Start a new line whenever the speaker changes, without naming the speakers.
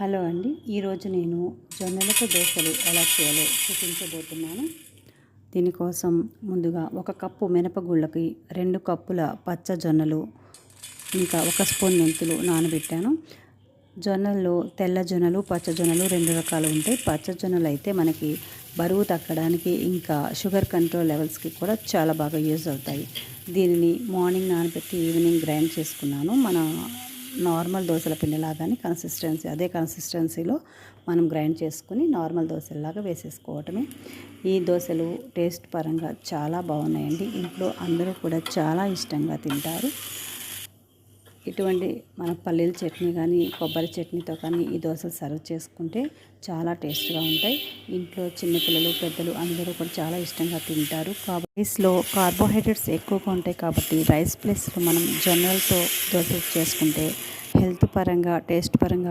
Hello అండి. ఈరోజు నేను జొన్నలతో దోశలు ఎలా చేయాలో చూపించబోతున్నాను. దీనికోసం ముందుగా 1 కప్పు మినపగుళ్ళకి 2 కప్పుల పచ్చ జొన్నలు, ఇంకా 1 స్పూన్ మెంతులు నానబెట్టాను. జొన్నల్లో తెల్ల జొన్నలు, పచ్చ జొన్నలు 2 రకాలు ఉంటాయి. పచ్చ జొన్నలు అయితే మనకి బరువు తగ్గడానికి, ఇంకా షుగర్ కంట్రోల్ లెవెల్స్కి కూడా చాలా బాగా యూజ్ అవుతాయి. దీనిని మార్నింగ్ నానబెట్టి ఈవినింగ్ గ్రైండ్ చేసుకున్నాను. మన నార్మల్ దోశల పిండి లాగానే అదే కన్సిస్టెన్సీలో మనం గ్రైండ్ చేసుకుని నార్మల్ దోశలాగా వేసేసుకోవటమే. ఈ దోశలు టేస్ట్ పరంగా చాలా బాగున్నాయండి. ఇంట్లో అందరూ కూడా చాలా ఇష్టంగా తింటారు. ఇటువంటి మన పల్లీల చట్నీ కానీ, కొబ్బరి చట్నీతో కానీ ఈ దోశలు సర్వ్ చేసుకుంటే చాలా టేస్ట్గా ఉంటాయి. ఇంట్లో చిన్నపిల్లలు, పెద్దలు అందరూ కూడా చాలా ఇష్టంగా తింటారు. రైస్లో కార్బోహైడ్రేట్స్ ఎక్కువగా ఉంటాయి కాబట్టి రైస్ ప్లస్లో మనం జొన్నలతో దోశలు చేసుకుంటే హెల్త్ పరంగా, టేస్ట్ పరంగా